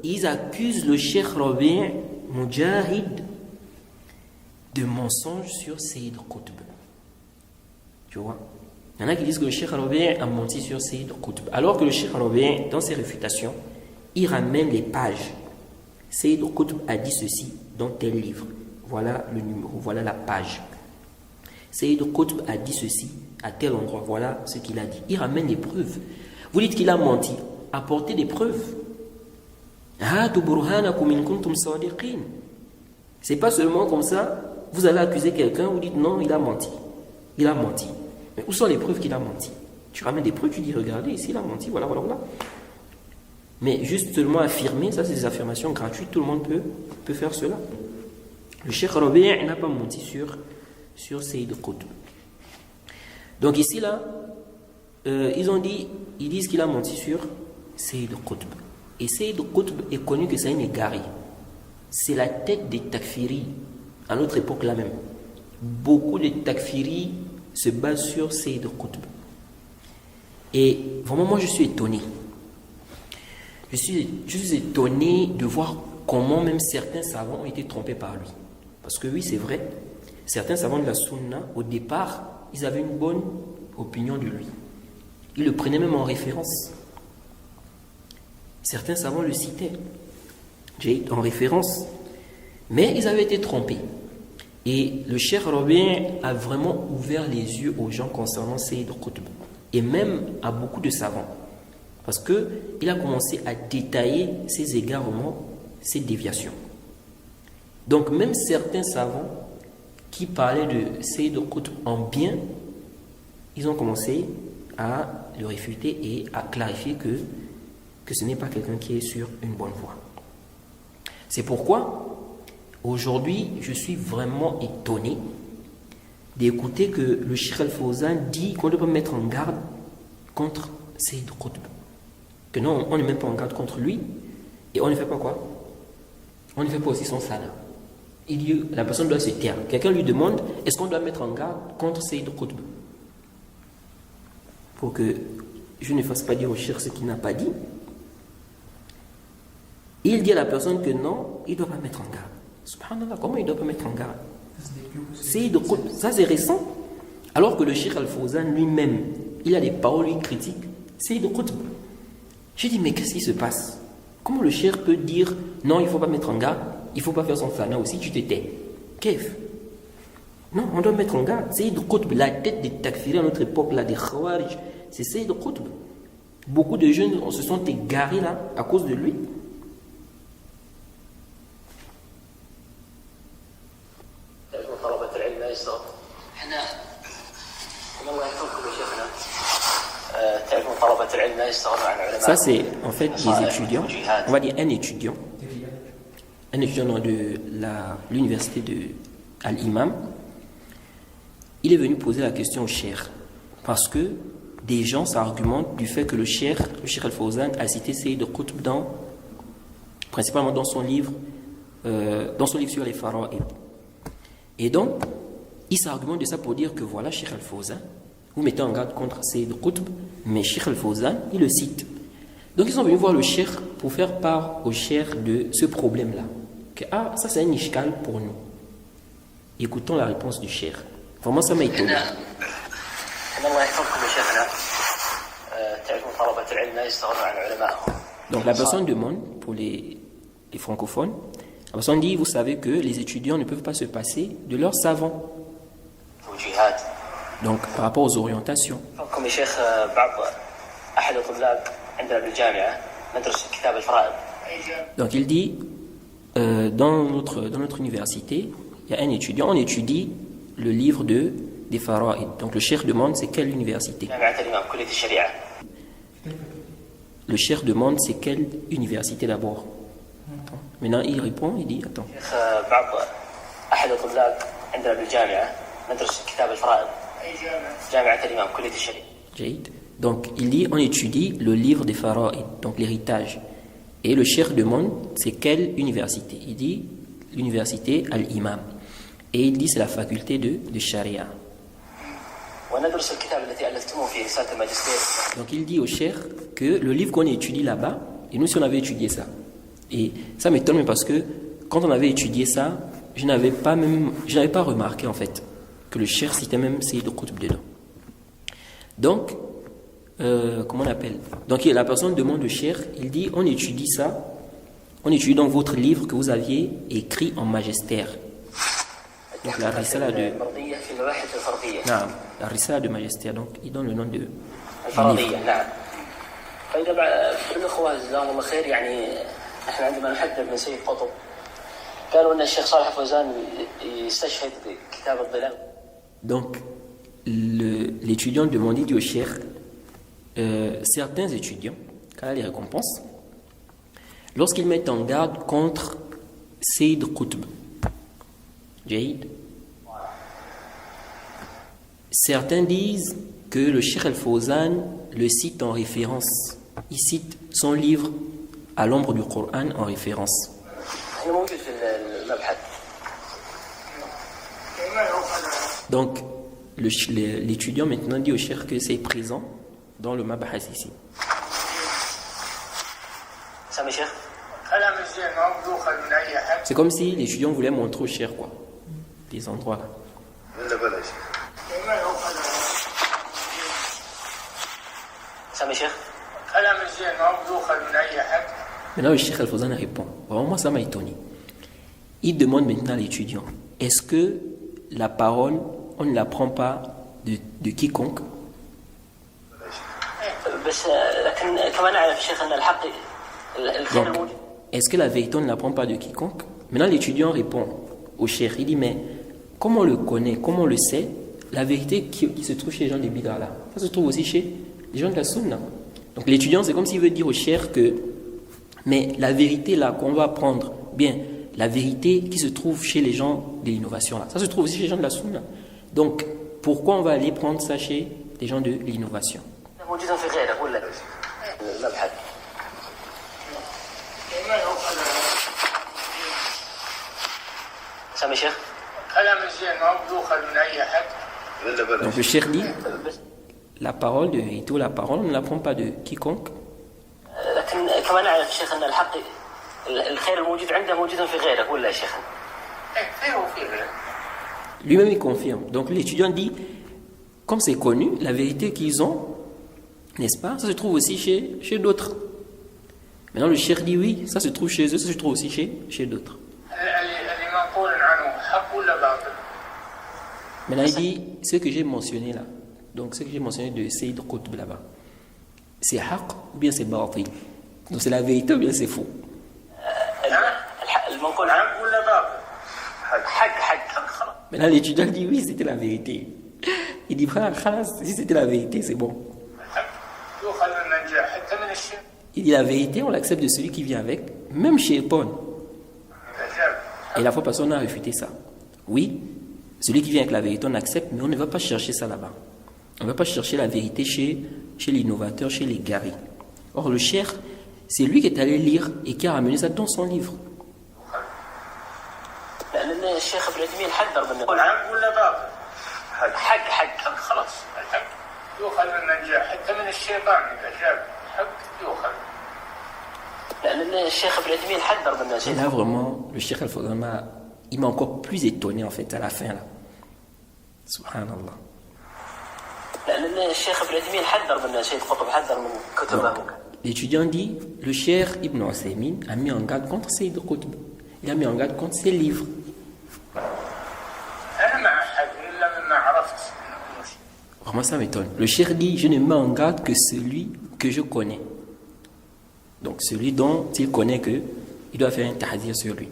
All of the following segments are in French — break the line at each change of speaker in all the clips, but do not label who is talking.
ils accusent le Cheikh Rabi' Mujahid de mensonges sur Sayyid Qutb. Tu vois? Il y en a qui disent que le Cheikh Rabi' a menti sur Sayyid Qutb. Alors que le Cheikh Rabi', dans ses réfutations, il ramène les pages. Sayyid Qutb a dit ceci dans tel livre. Voilà le numéro, voilà la page. Sayyid Qutb a dit ceci à tel endroit. Voilà ce qu'il a dit. Il ramène les preuves. Vous dites qu'il a menti. Apportez des preuves. C'est pas seulement comme ça, vous allez accuser quelqu'un, vous dites non, il a menti. Il a menti. Mais où sont les preuves qu'il a menti? Tu ramènes des preuves, tu dis regardez, ici il a menti, voilà. Mais juste seulement affirmer, ça c'est des affirmations gratuites, tout le monde peut faire cela. Le Cheikh Rabi' n'a pas menti sur Sayyid Qutb. Donc ici là, ils disent qu'il a menti sur Sayyid Qutb. Et Sayyid Qutb est connu que c'est un égaré. C'est la tête des takfiris, à notre époque là même. Beaucoup de takfiris se basent sur Sayyid Qutb. Et vraiment, moi je suis étonné. Je suis étonné de voir comment même certains savants ont été trompés par lui. Parce que oui, c'est vrai, certains savants de la Sunna, au départ, ils avaient une bonne opinion de lui. Ils le prenaient même en référence. Certains savants le citaient en référence. Mais ils avaient été trompés. Et le Cheikh Rabi' a vraiment ouvert les yeux aux gens concernant Sayyid Qutb. Et même à beaucoup de savants. Parce qu'il a commencé à détailler ses égarements, ses déviations. Donc même certains savants qui parlaient de Sayyid Qutb en bien, ils ont commencé à le réfuter et à clarifier que ce n'est pas quelqu'un qui est sur une bonne voie. C'est pourquoi, aujourd'hui, je suis vraiment étonné d'écouter que le Cheikh Al-Fawzan dit qu'on ne doit pas mettre en garde contre Sayyid Qutb. Que non, on ne met pas en garde contre lui, et on ne fait pas quoi? On ne fait pas aussi son sana. La personne doit se taire. Quelqu'un lui demande, est-ce qu'on doit mettre en garde contre Sayyid Qutb? Pour que je ne fasse pas dire au Cheikh ce qu'il n'a pas dit. Il dit à la personne que non, il ne doit pas mettre en garde. Subhanallah, comment il ne doit pas mettre en garde? Sayyid Qutb, ça c'est récent. Alors que le Cheikh Al-Fawzan lui-même, il a des paroles, il critique Sayyid Qutb. Je dis, mais qu'est-ce qui se passe? Comment le Cheikh peut dire non, il ne faut pas mettre en garde, il ne faut pas faire son fana aussi, tu te tais? Kef? Non, on doit mettre en garde. Sayyid Qutb, la tête des takfiris à notre époque, là, des khawarij, c'est Sayyid Qutb. Beaucoup de jeunes se sont égarés là à cause de lui. Ça c'est en fait des étudiants, on va dire un étudiant de l'université de Al-Imam. Il est venu poser la question au cheikh parce que des gens s'argumentent du fait que le cheikh Al-Fawzan a cité Sayyid Qutb principalement dans son livre sur les fara'id. Et donc il s'argumente de ça pour dire que voilà, Cheikh Al-Fawzan, vous mettez en garde contre Sayyid Qutb, mais Cheikh Al-Fawzan, il le cite. Donc ils sont venus voir le cheikh pour faire part au cheikh de ce problème-là. Que ça c'est un ishkal pour nous. Écoutons la réponse du cheikh. Vraiment ça m'a étonné. Donc la personne demande, pour les francophones, la personne dit, vous savez que les étudiants ne peuvent pas se passer de leurs savants. Donc par rapport aux orientations. Donc il dit, dans notre université, il y a un étudiant, on étudie le livre des fara'id. Donc le cheikh demande, c'est quelle université? Le cheikh demande, c'est quelle université d'abord? Maintenant il répond, il dit, attends. Donc il dit, on étudie le livre des fara'id, donc l'héritage. Et le cheikh demande, c'est quelle université? Il dit, l'université Al-Imam. Et il dit, c'est la faculté de Sharia. Donc il dit au cheikh que le livre qu'on étudie là-bas, Et nous, si on avait étudié ça, et ça m'étonne parce que quand on avait étudié ça, je n'avais pas remarqué en fait que le cheikh citait même Sayyid Qutb dedans. Donc, comment on appelle? Donc la personne demande au cheikh, il dit, on étudie ça, on étudie donc votre livre que vous aviez écrit en magistère. Donc la risala de... Non, la risala de magistère, donc il donne le nom de...
فإذا الأخوة جزاهم الله خير يعني احنا عندما نحدث من سيد قطب قالوا أن الشيخ صالح فوزان يستشهد كتاب الظلام.
Donc l'étudiant demandait dit au cheikh, certains étudiants, quand les récompenses, lorsqu'ils mettent en garde contre Sayyid Qutb, certains disent que le Cheikh Al-Fawzan le cite en référence. Il cite son livre à l'ombre du Coran en référence. Donc, l'étudiant maintenant dit au Cheikh que c'est présent dans le Mabahas ici. C'est comme si l'étudiant voulait montrer au Cheikh quoi, des endroits là. Maintenant le Cheikh Al-Fawzan répond. Vraiment moi ça m'a étonné. Il demande maintenant à l'étudiant, est-ce que la parole on ne la prend pas de quiconque? Donc, est-ce que la vérité on ne la prend pas de quiconque? Maintenant l'étudiant répond au cheikh, il dit mais comment on le connaît, comment on le sait? La vérité qui se trouve chez les gens des bid'ah là, ça se trouve aussi chez les gens de la sunna. Donc l'étudiant c'est comme s'il veut dire au cheikh que mais la vérité là qu'on va prendre, bien la vérité qui se trouve chez les gens de l'innovation là, ça se trouve aussi chez les gens de la sunna. Donc pourquoi on va aller prendre ça chez les gens de l'innovation? Donc le cheikh dit la parole de vérité ou la parole on ne la prend pas de quiconque. Lui-même il confirme. Donc l'étudiant dit comme c'est connu, la vérité qu'ils ont, n'est-ce pas, ça se trouve aussi chez d'autres. Maintenant le cheikh dit oui, ça se trouve chez eux, ça se trouve aussi chez d'autres. Maintenant il dit ce que j'ai mentionné là, donc ce que j'ai mentionné de Sayyid Qutb là-bas, c'est haq ou bien c'est batil? Donc c'est la vérité ou bien c'est faux? Maintenant l'étudiant dit oui, c'était la vérité. Il dit si c'était la vérité c'est bon. Il dit la vérité on l'accepte de celui qui vient avec, même chez Epon. Et la fois passée on a réfuté ça. Oui, celui qui vient avec la vérité on accepte, mais on ne va pas chercher ça là-bas. On ne va pas chercher la vérité chez l'innovateur, chez les garis. Or le cheikh, c'est lui qui est allé lire et qui a ramené ça dans son livre. Et là vraiment, le Cheikh Al-Fawzan il m'a encore plus étonné en fait à la fin là. Subhanallah. L'étudiant dit, le cheikh Ibn Uthaymin a mis en garde contre Sayyid Qutb. Il a mis en garde contre ses livres. Vraiment ça m'étonne. Le cheikh dit, je ne mets en garde que celui que je connais. Donc celui dont il connaît que il doit faire un tahdir sur lui.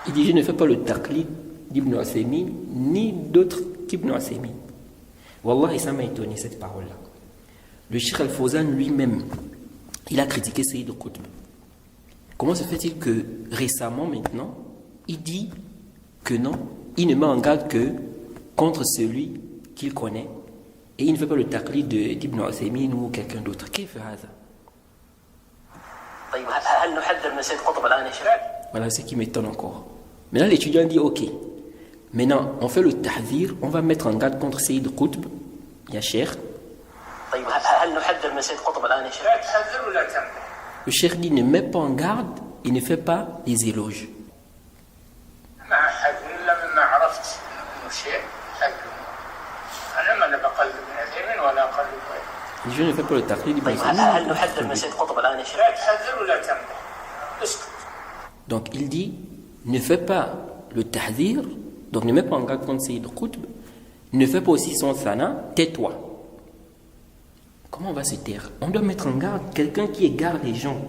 Il dit, je ne fais pas le taqlid d'Ibn Uthaymin, ni d'autres qu'Ibn Uthaymin. Wallah, ça m'a étonné cette parole-là. Le Cheikh Al-Fawzan lui-même, il a critiqué Sayyid Qutb. Comment se fait-il que récemment, maintenant, il dit que non, il ne met en garde que contre celui qu'il connaît et il ne fait pas le taqlid d'Ibn Uthaymin ou quelqu'un d'autre. Qu'est-ce que c'est ça? Voilà ce qui m'étonne encore. Maintenant, l'étudiant dit ok. Maintenant, on fait le tahdir, on va mettre en garde contre Sayyid Qutb, ya cheikh.
طيب هل نحذر من سيد قطب الآن يا شيخ؟
لا تحذر ولا تمدح.
Le cheikh dit ne met pas en garde et ne fait pas les éloges.
ما أحد إلا مما عرفت أنه شيء حذر. أنا ما بقلب ابن عثيمين ولا أقلب غيره.
Je ne fais pas le taqlid d'Ibn
طيب
Taymiyyah.
هل نحذر من سيد قطب الآن يا شيخ؟
لا تحذر ولا تمدح. اسكت.
Donc il dit ne fais pas le tahdir, donc ne mets pas en garde contre Sayyid Qutb, ne fais pas aussi son thana, tais-toi. Comment on va se taire? On doit mettre en garde quelqu'un qui égare les gens,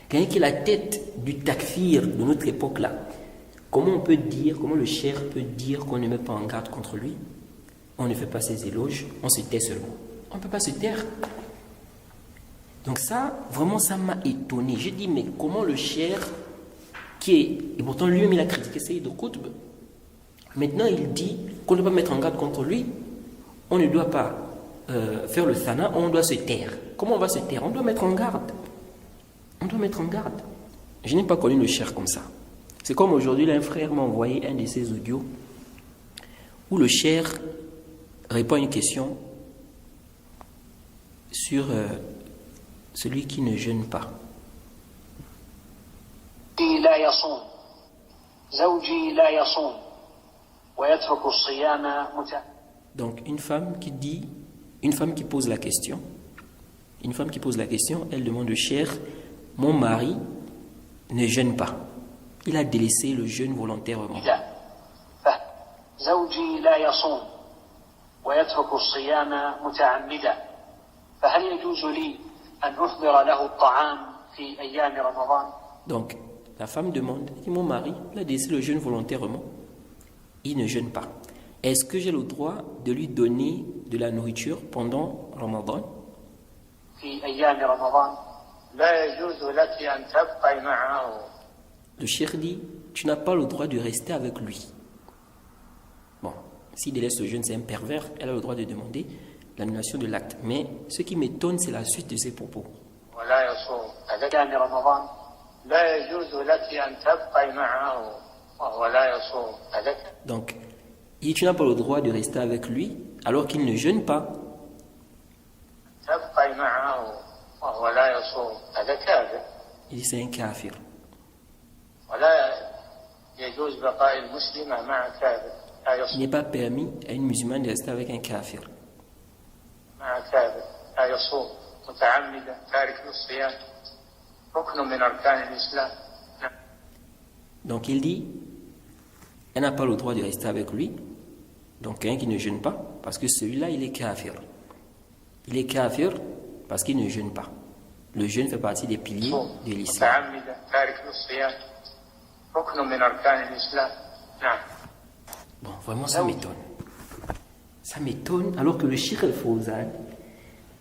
quelqu'un qui est la tête du takfir de notre époque là. Comment on peut dire, comment le cheikh peut dire qu'on ne met pas en garde contre lui? On ne fait pas ses éloges, on se tait seulement. On ne peut pas se taire. Donc ça, vraiment, ça m'a étonné. J'ai dit, mais comment le cheikh, qui est, et pourtant lui-même il a critiqué Sayyid Qutb, maintenant il dit qu'on ne doit pas mettre en garde contre lui, on ne doit pas faire le thana, on doit se taire. Comment on va se taire? On doit mettre en garde. On doit mettre en garde. Je n'ai pas connu le cheikh comme ça. C'est comme aujourd'hui, là, un frère m'a envoyé un de ses audios où le cheikh répond à une question sur celui qui ne jeûne pas.
لا يصوم زوجي لا يصوم ويترك الصيام
Donc une femme qui dit, une femme qui pose la question, elle demande au cheikh, mon mari ne jeûne pas, il a délaissé le jeûne volontairement.
زوجي لا يصوم ويترك الصيام متعمدا فهل يجوز لي أن أحضر له الطعام في أيام رمضان؟
Donc la femme demande, dit, mon mari il a délaissé le jeûne volontairement, il ne jeûne pas. Est-ce que j'ai le droit de lui donner de la nourriture pendant Ramadan?
في أيام رمضان
لا يجوز لك أن تبقي معه.
Le cheikh dit, tu n'as pas le droit de rester avec lui. Bon, s'il délaisse le jeûne, c'est un pervers, elle a le droit de demander l'annulation de l'acte. Mais ce qui m'étonne, c'est la suite de ses propos.
ولا يصوم.
أيام رمضان
لا يجوز لك أن تبقي معه وهو لا يصوم.
Donc, il dit, tu n'as pas le droit de rester avec lui alors qu'il ne jeûne pas.
تبقي معه وهو لا يصوم. هذا كافر.
Il dit, c'est un kafir.
ولا يجوز بقاء المسلمة مع كافر. لا
Il
يصوم
n'est pas permis à une musulmane de rester avec un kafir.
مع كافر. لا يصوم متعمدا تارك للصيام ركن من أركان الإسلام.
Donc il dit, elle n'a pas le droit de rester avec lui, donc quelqu'un qui ne jeûne pas, parce que celui-là, il est kafir. Il est kafir parce qu'il ne jeûne pas. Le jeûne fait partie des piliers de l'islam.
متعمدا تارك للصيام ركن من أركان الإسلام. نعم.
Bon, vraiment, ça m'étonne. Ça m'étonne, alors que le Cheikh Al-Fawzan,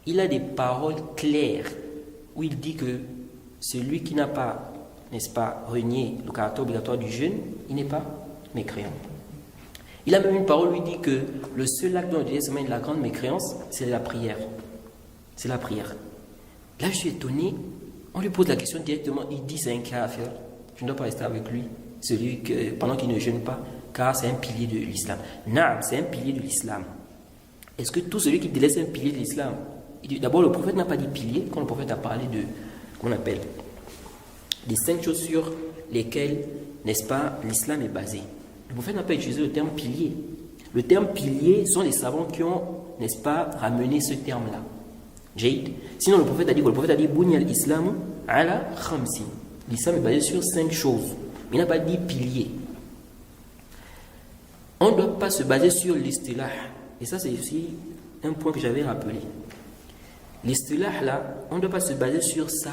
il a des paroles claires, où il dit que celui qui n'a pas, n'est-ce pas, renié le caractère obligatoire du jeûne, il n'est pas mécréant. Il a même une parole où il dit que le seul acte dont on de la grande mécréance, c'est la prière. C'est la prière. Là, je suis étonné, on lui pose la question directement, il dit c'est un kafir, je ne dois pas rester avec lui, celui que, pendant qu'il ne jeûne pas, car c'est un pilier de l'islam. Non, c'est un pilier de l'islam. Est-ce que tout celui qui délaisse un pilier de l'islam, d'abord le prophète n'a pas dit pilier, quand le prophète a parlé de, qu'on appelle, des 5 choses sur lesquelles, n'est-ce pas, l'islam est basé. Le prophète n'a pas utilisé le terme pilier. Le terme pilier sont les savants qui ont, n'est-ce pas, ramené ce terme-là. Jaïd. Sinon, le prophète a dit quoi? Le prophète a dit Bunya al-Islam ala khamsin. L'islam est basé sur 5 choses. Il n'a pas dit pilier. On ne doit pas se baser sur l'istilah. Et ça, c'est aussi un point que j'avais rappelé. L'istilah, là, on ne doit pas se baser sur ça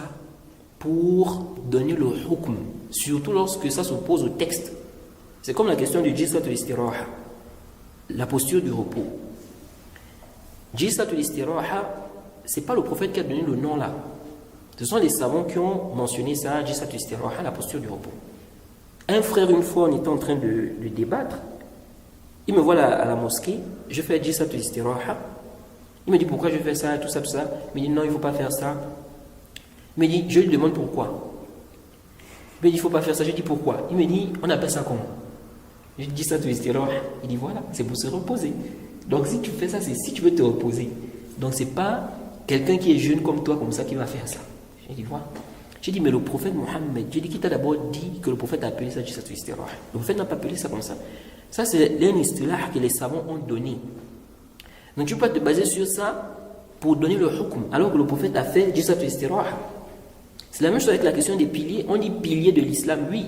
pour donner le hukm, surtout lorsque ça s'oppose au texte. C'est comme la question du jisat al-istiraha, la posture du repos. Jisat al-istiraha, c'est pas le prophète qui a donné le nom là. Ce sont les savants qui ont mentionné ça, jisat al-istiraha, la posture du repos. Un frère, une fois, on était en train de débattre. Il me voit à la mosquée, je fais jisat al-istiraha. Il me dit pourquoi je fais ça, tout ça, tout ça. Il me dit non, il ne faut pas faire ça. Il me dit, je lui demande pourquoi. Il me dit, il ne faut pas faire ça. Je dis pourquoi. Il me dit, on appelle ça comment? Je dis ça, tu es. Il dit voilà, c'est pour se reposer. Donc si tu fais ça, c'est si tu veux te reposer. Donc c'est pas quelqu'un qui est jeune comme toi, comme ça, qui va faire ça. J'ai dit, voilà. J'ai dit, mais le prophète Mohammed, j'ai dit qu'il t'a d'abord dit que le prophète a appelé ça Jilsatul Istiraha. Le prophète n'a pas appelé ça comme ça. Ça, c'est un istilah que les savants ont donné. Donc tu peux pas te baser sur ça pour donner le hukm, alors que le prophète a fait Jilsatul Istiraha. C'est la même chose avec la question des piliers. On dit piliers de l'islam, oui.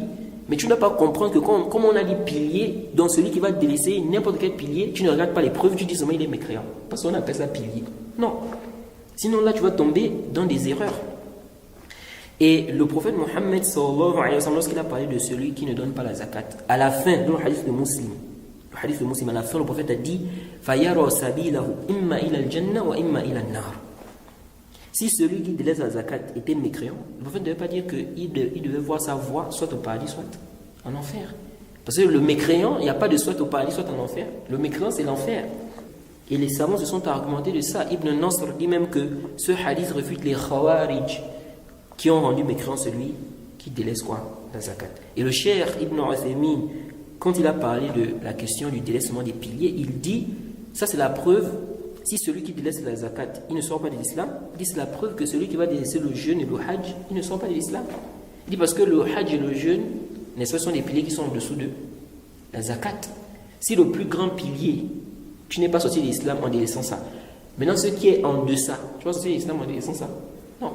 Mais tu ne dois pas comprendre que comme on a dit pilier, dans celui qui va délaisser n'importe quel pilier, tu ne regardes pas les preuves, tu dis seulement il est mécréant. Parce qu'on appelle ça pilier. Non. Sinon là, tu vas tomber dans des erreurs. Et le prophète Mohammed sallallahu alayhi wa sallam, lorsqu'il a parlé de celui qui ne donne pas la zakat, à la fin, dans le hadith de Muslim, à la fin, le prophète a dit فَيَرَى سَبِيلَهُ إِمَّا إِلَى الْجَنَّةِ وَإِمَّا إِلَى النَّارِ. Si celui qui délaisse la zakat était mécréant, le prophète ne devait pas dire qu'il devait voir sa voie soit au paradis, soit en enfer. Parce que le mécréant, il n'y a pas de soit au paradis, soit en enfer. Le mécréant, c'est l'enfer. Et les savants se sont argumentés de ça. Ibn Nasr dit même que ce hadith refute les Khawarij qui ont rendu mécréant celui qui délaisse quoi? La zakat. Et le Cheikh Ibn Uthaymin, quand il a parlé de la question du délaissement des piliers, il dit, ça c'est la preuve, si celui qui délaisse la zakat, il ne sort pas de l'islam, il dit c'est la preuve que celui qui va délaisser le jeûne et le hajj, il ne sort pas de l'islam. Il dit parce que le hajj et le jeûne, n'est-ce pas, sont des piliers qui sont en dessous de la zakat. Si le plus grand pilier, tu n'es pas sorti de l'islam en délaissant ça. Maintenant, ce qui est en deçà, tu vas sortir de l'islam en délaissant ça? Non.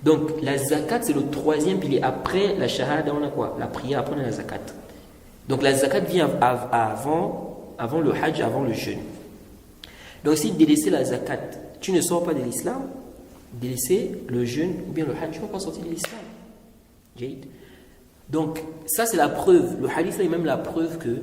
Donc, la zakat, c'est le troisième pilier. Après la shahada, on a quoi? La prière, après on a la zakat. Donc, la zakat vient avant le hajj, avant le jeûne. Donc, si délaisser la zakat, tu ne sors pas de l'islam, délaisser le jeûne ou bien le hajj, tu ne vas pas sortir de l'islam. Donc, ça c'est la preuve. Le hadith est même la preuve que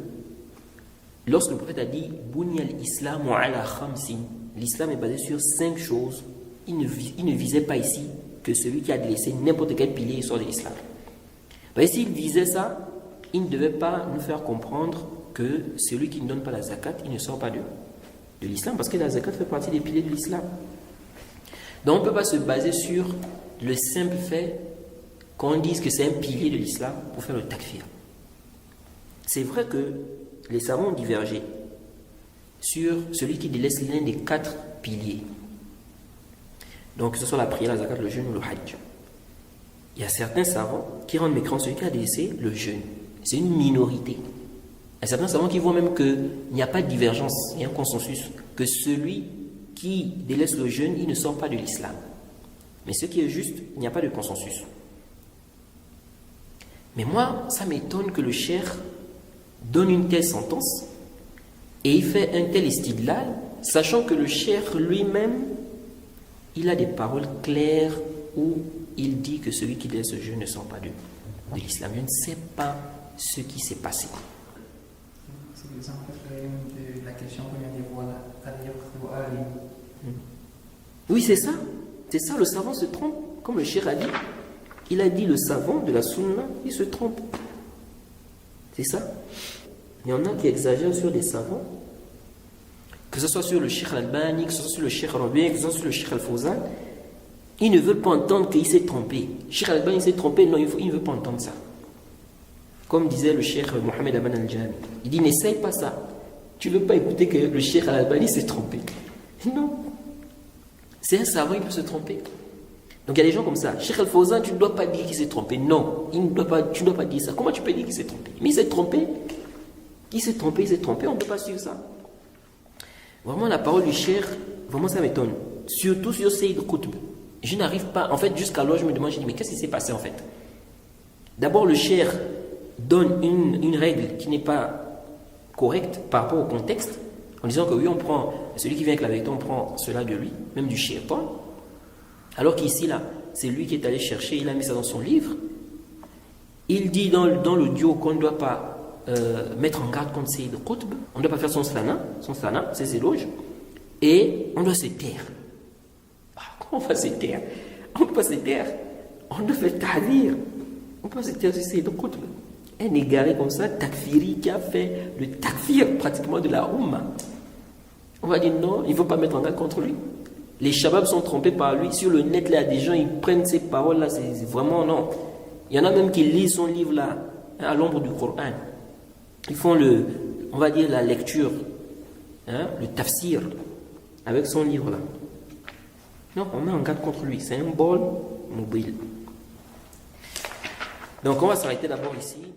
lorsque le prophète a dit Bunya al-Islam ala khamsin, l'islam est basé sur 5 choses, il ne visait pas ici que celui qui a délaissé n'importe quel pilier sort de l'islam. S'il visait ça, il ne devait pas nous faire comprendre que celui qui ne donne pas la zakat, il ne sort pas de l'islam, parce que la zakat fait partie des piliers de l'islam. Donc on ne peut pas se baser sur le simple fait qu'on dise que c'est un pilier de l'islam pour faire le takfir. C'est vrai que les savants ont divergé sur celui qui délaisse l'un des 4 piliers. Donc que ce soit la prière, la zakat, le jeûne ou le hajj. Il y a certains savants qui rendent mécréant celui qui a délaissé le jeûne. C'est une minorité. Il y a certains savants qui voient même qu'il n'y a pas de divergence, il y a un consensus, que celui qui délaisse le jeûne, il ne sort pas de l'islam. Mais ce qui est juste, il n'y a pas de consensus. Mais moi, ça m'étonne que le cheikh donne une telle sentence et il fait un tel istidlal, sachant que le cheikh lui-même, il a des paroles claires où il dit que celui qui délaisse ce jeûne ne sort pas de l'islam. Je ne sais pas ce qui s'est passé.
C'est l'exemple de la question qu'on vient de voir là.
Oui, c'est ça. C'est ça, le savant se trompe. Comme le cheikh a dit, il a dit le savant de la sunna, il se trompe. C'est ça. Il y en a qui exagèrent sur des savants, que ce soit sur le cheikh al-Albani, que ce soit sur le cheikh Rabi, que ce soit sur le cheikh al-Fawzan. Ils ne veulent pas entendre qu'il s'est trompé. Cheikh al-Albani s'est trompé, non, il ne veut pas entendre ça. Comme disait le cheikh Mohamed Aman al-Jami, il dit n'essaye pas ça. Tu ne veux pas écouter que le cheikh al-Albani s'est trompé. Non. C'est un savant, il peut se tromper. Donc il y a des gens comme ça. Cheikh al-Fawzan, tu ne dois pas dire qu'il s'est trompé. Non, tu ne dois pas dire ça. Comment tu peux dire qu'il s'est trompé? Mais il s'est trompé. Il s'est trompé, on ne peut pas suivre ça. Vraiment, la parole du cheikh, vraiment ça m'étonne. Surtout sur Sayyid Qutb. Je n'arrive pas, en fait, jusqu'à là, je me demande, je dis, mais qu'est-ce qui s'est passé en fait? D'abord, le cheikh donne une règle qui n'est pas correcte par rapport au contexte, en disant que oui, on prend, celui qui vient avec la vérité, on prend cela de lui, même du shaitan. Alors qu'ici, là, c'est lui qui est allé chercher, il a mis ça dans son livre. Il dit dans l'audio qu'on ne doit pas mettre en garde contre Sayyid Qutb, on ne doit pas faire son slana, ses éloges, et on doit se taire. Comment on va se taire? On ne peut pas se taire. On doit faire tahdir. On ne peut pas se taire sur Sayyid Qutb. Un égaré comme ça, takfiri, qui a fait le takfir pratiquement de la Ummah. On va dire non, il ne faut pas mettre en garde contre lui. Les shababs sont trompés par lui. Sur le net, là, des gens, ils prennent ces paroles-là, c'est vraiment non. Il y en a même qui lisent son livre-là, à l'ombre du Coran. Ils font on va dire la lecture, le tafsir, avec son livre-là. Non, on met en garde contre lui. C'est un bol mobile. Donc on va s'arrêter d'abord ici.